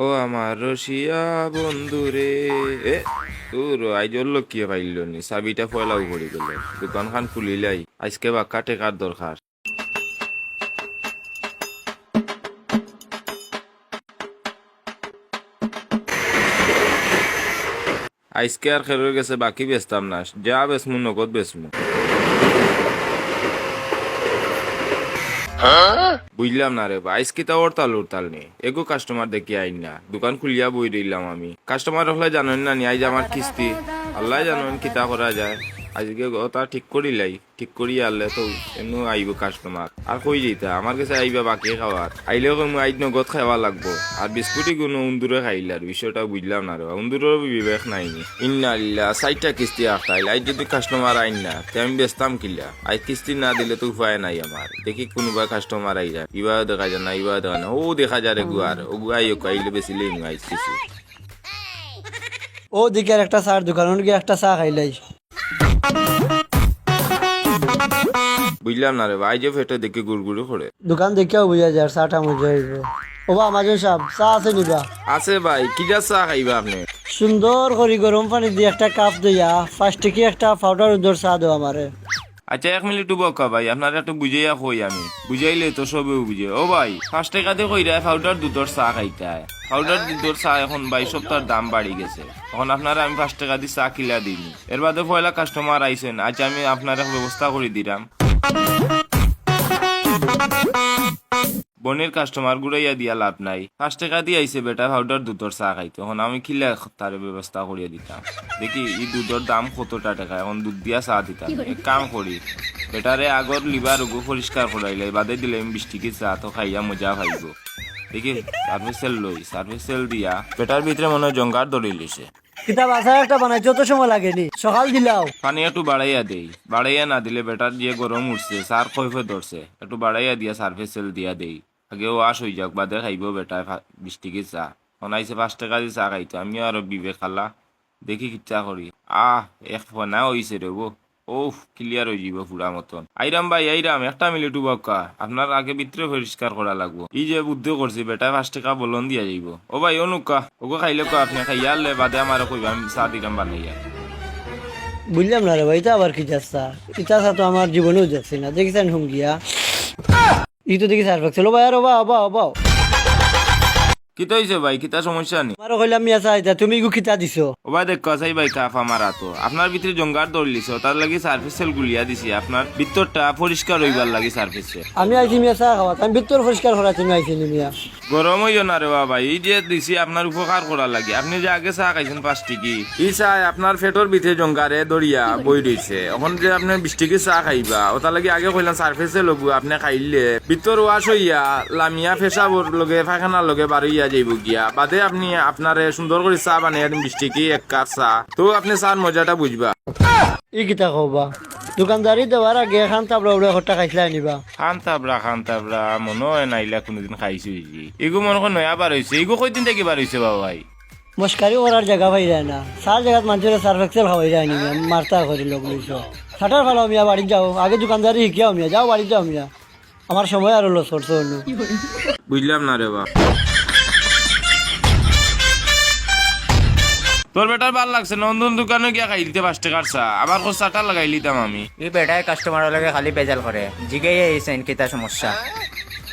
ও আমার রসিয়া বন্ধু রে। এ তোর আইজর লোক কি পাইল নি, চাবিটা ফয়লাও পড়ে গেল। দোকান খান খুলিলাই, আজকে বা কাটে কার দরকার। আজকে আর খেরোর গেছে, বাকি বেচতাম না, যা বেসমু নগদ বেসমু। বুঝলাম না রে ভাই, আজকে তা হরতাল উড়তাল নেই, এগো কাস্টমার দেখি আইন না, দোকান খুলিয়া বই রইলাম আমি। কাস্টমার হলে জানেন না নি আইজ আমার কিস্তি, আল্লাহ জানেন কিতা করা যায়। আজকে কথা ঠিক করিলাই, ঠিক করিয়া আনলে তো এমন আইব কাস্টমার। আর কই যেতা আমার কাছে আইবা বাকি খাওয়ার, আইলেও কই আইজ নগদ খাওয়া লাগবো। আর বিস্কুটি কোনো উন্দুরে খাইলে আর বিষয়টা বুঝলাম না রে, উন্দুরের বিবেক নাইনি। ইন্না আল্লাহ সাইটটা কিস্তি আটাইল, আইজ যদি কাস্টমার আইন না তে আমি বেচতাম কিলা। আইজ কিস্তি না দিলে তো উপায় নাই আমার। দেখি কোনোবা কাস্টমার আই যায়, ইবাও দেখা যায় না, ইবাও দেখা না, ও দেখা যায় রে গুয়ার, ও গুয়াই আইলে বেশি লেই আইজ কিছু। ও দিকে আর একটা চার দোকান গিয়ে একটা চা খাইলাই। বুঝলাম না রে ভাই, যে ফেটে দেখে গুড়গুড়ি করে। দোকান দেখিয়াও বুঝা যায় চাটা মজা হইব। ও বা আমাজন সাহেব চা আছে নিবা? আছে ভাই, কি যা চা খাইবা আপনি? সুন্দর করে গরম পানি দিয়ে একটা কাপ দিয়া ফার্স্টে কি একটা পাউডার উদর চা দাও আমারে। আচ্ছা 1 মিনিট বকা ভাই, আপনারা একটু বুঝাইয়া কই, আমি বুঝাইলে তো সবেও বুঝে। ও ভাই 5 টাকাতে কইরা পাউডার দুধর চা খাইতে হয়। পাউডার দুধর চা এখন 22 সপ্তাহের দাম বাড়ি গেছে, এখন আপনারা আমি 5 টাকা দিয়ে চা কিলা দিইনি। এর বাদে পয়লা কাস্টমার আইসেন, আচ্ছা আমি আপনারা ব্যবস্থা করে দিলাম। বনের কাস্টমার গুড়াইয়া দিয়া লাভ নাই, 5 টাকা দিয়ে আইসে বেটা পাউডার দুধর চা খাইতে, এখন আমি কিলা তার ব্যবস্থা করিয়া দিতাম। দেখি এই দুধের দাম কতটা টাকা, এখন দুধ দিয়া চা দিতাম। এক কাম করি, বেটারে আগর লিভার ওগো পরিষ্কার করাইলে বাদে দিলে 20 টিকি চা তো খাইয়া মজা পাইব। দেখি সার্ভিসেল লই, সার্ভিসেল দিয়া বেটার ভিতরে মনে হয় জঙ্গার ধরে লিছে। কিতাব আচার একটা বানাই যত সময় লাগেনি, সকাল দিলাও। পানি একটু বাড়াইয়া দেই, বাড়াইয়া না দিলে বেটার দিয়ে গরম উঠছে, সার কইফে ধরছে, একটু বাড়াইয়া দিয়া সার্ভিসেল দিয়া দেই। আগে ওয়াশ হয়ে যাক, বাদে খাইব বেটা 20 টিকি চা। অনাইছে 5 টাকা দিয়ে চা খাইতো, আমিও আরো বিবেক খালা। দেখি কিচ্ছা করি। এক ফনা হইছে রে গো। ওফ ক্লিয়ার হয়ে যাব পুরা মতন। আইরাম ভাই আইরাম, 1 মিনিট বক্কা, আপনার আগে ভিতরে পরিষ্কার করা লাগবো। এই যে বুদ্ধি করছি বেটা 5 টাকা বলন দিয়া যাইব। ও ভাই অনুকা ওগো খাইলে কো আপনি খাইয়া আনলে বাদে আমার কইবা, আমি চা দিলাম বানাইয়া। বুঝলাম না রে ভাই, এটা আবার কি যাচ্ছা? ইটা চা তো আমার জীবনেও যাচ্ছে না, দেখেছেন হুঙ্গিয়া ই তো দেখি সার ফাকছিল। ভাই আর বা বা বা কিতা হইছে ভাই, কিতা সমস্যা নি? আমারও কইলাম মিয়া চা এটা তুমি গু খিতা দিছো। ও ভাই দেখ কাছাই ভাই কাফা মারা তো আপনার ভিতরে জঙ্গার দৌড়লিছ, তার লাগি সার্ভিসেল গুলিয়া দিছি, আপনার ভিতরটা পরিষ্কার হইবার লাগি সার্ভিসে। আমি আইছি মিয়া চা খাওয়া, আমি ভিতর পরিষ্কার করা তুমি আইছি নি মিয়া। গরম হইও না রে বাবা, এই যে দিছি আপনার উপকার করা লাগে। আপনি যে আগে চা খাইছেন 5 টিকি, এই চা আপনার পেটর ভিতরে জঙ্গারে দড়িয়া বই রইছে। এখন যে আপনি 20 টিকি চা খাইবা, ওটার লাগি আগে কইলাম সার্ভিসে লগু, আপনি খাইলে ভিতর ওয়াশ হইয়া লামিয়া পেশাবর লগে পায়খানার লগে বাড়িয়া যাইব গিয়া। বাদে আপনি আপনারে সুন্দর করে চা বানিয়ে দিন, 20 টিকি 1 কাপ চা, তো আপনি চার মজাটা বুঝবা। ই কিতা কবা, দোকানদারি দেওয়ার আগে খান তাবড়া উড়া ঘরটা খাইছিলা নিবা। খান তাবড়া মনে হয় নাইলা কোনোদিন খাইছো এগো মনে হয় নয়া বার হয়েছে। এগো কয়দিন থেকে বার হয়েছে বাবা ভাই? মস্কারি করার জায়গা পাই যায় না, সার জায়গাত মানুষের সার্ফ এক্সেল খাওয়াই যায় নি মিয়া, মারতা করে লোক লইছ। ছাটার ফালাও মিয়া, বাড়ি যাও, আগে দোকানদারি শিখিয়াও মিয়া, যাও বাড়ি যাও মিয়া, আমার সময় আরো লস করছো। বুঝলাম না রে বা। তোর বেটার ভাল লাগছে, নন্দন দোকানে গিয়া খাই দিতে 5 টাকার চা, আবার কোন চাটা লাগাই লিতাম আমি। এই বেটায় কাস্টমার লগে খালি বেজাল করে, জিগাই আইছেন কিতা সমস্যা?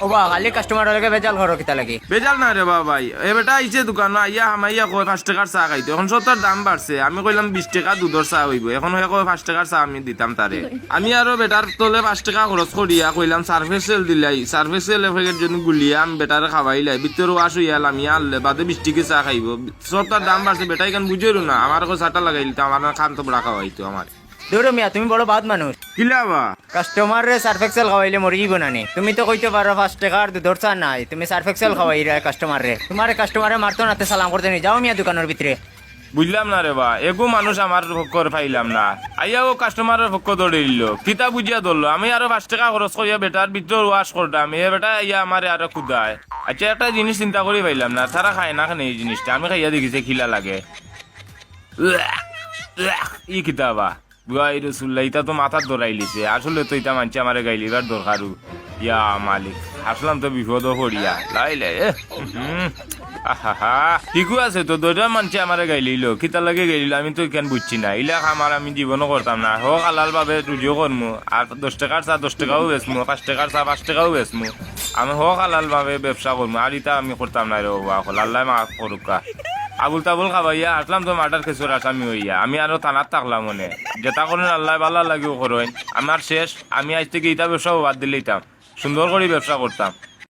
ও বা খালি কাস্টমার লগে বেজাল করো কিতা লাগি? বেজাল না রে বাবা ভাই, এ বেটা আইছে দোকান আইয়া হামাইয়া কয় 5 টাকার চা খাইতো। এখন সত্তর দাম বাড়ছে, আমি কইলাম 20 টাকা দুধর চা হইব, এখন হয়ে কয় 5 টাকার চা আমি দিতাম তারে। আমি আরো বেটার তলে 5 টাকা খরচ করিয়া কইলাম সার্ভিসেল দিলাই, সার্ভিসেল এফেকের জন্য গুলিয়া আমি বেটারে খাওয়াইলাই, ভিতরে ওয়াশ হইয়া লামিয়া আনলে বাদে 20 টাকা চা খাইব। সত্তর দাম বাড়ছে, বেটা এখান বুঝেরো না, আমার কয় চাটা লাগাইলি তো আমার খান তো বড়া খাওয়াইতো আমার। দৌড়ো মিয়া, তুমি বড় বাদ মানুষ। কিলাবা কাস্টমার রে সার্ফেক্সেল খাওয়াইলে মরি যাব নানি? তুমি তো কইতে পারো 5 টাকার দুধর চা নাই, তুমি সার্ফেক্সেল খাওয়াই রে কাস্টমার রে। তোমার কাস্টমারে মারতো নাতে সালাম করতে নি, যাও মিয়া দোকানের ভিতরে। বুঝলাম না রে বা, এগো মানুষ আমার পক্ষ পাইলাম না, আইয়াও কাস্টমারের পক্ষ ধরে দিল, কিতা বুঝিয়া ধরলো। আমি আরো 5 টাকা খরচ করিয়া বেটার ভিতর ওয়াশ করতাম, এ বেটা ইয়া আমার আরো ক্ষুদায়। আচ্ছা একটা জিনিস চিন্তা করি পাইলাম না, তারা খায় না কেন এই জিনিসটা? আমি খাইয়া দেখিছে খিলা লাগে। ই কিতা বা গাই রসুল্লাহ, ইটা তো মাথার ধরাই লিছে, আসলে তো ইটা মানছে আমার গাইলিবার দরকার। ইয়া মালিক। আসলাম তো বিপদ পড়িয়া লাইলে আহা ঠিকও আছে তো দুইটা মানুষে আমার গাইলিল কিতা লাগে গাইলিল আমি তো কেন বুঝছি না ইলাক আমার আমি জীবনও করতাম না হোক হালাল ভাবে রুজিও করমু আর 10 টাকার চা 10 টাকাও বেচমু 5 টাকার চা 5 টাকাও বেচমু আমি হোক হালাল ভাবে ব্যবসা করমু আর ইটা আমি করতাম না রে বাবা আল্লাহ মাফ করুকা আবুল তাবুল খাবাইয়া আসলাম তো মার্ডার কেসের আসামি হইয়া আমি আরো থানার থাকলাম মনে যেটা করেন আল্লাহ ভালো লাগিও করেন আমার শেষ আমি আজ থেকে ইটা ব্যবসা বাদ দিলে সুন্দর করে ব্যবসা করতাম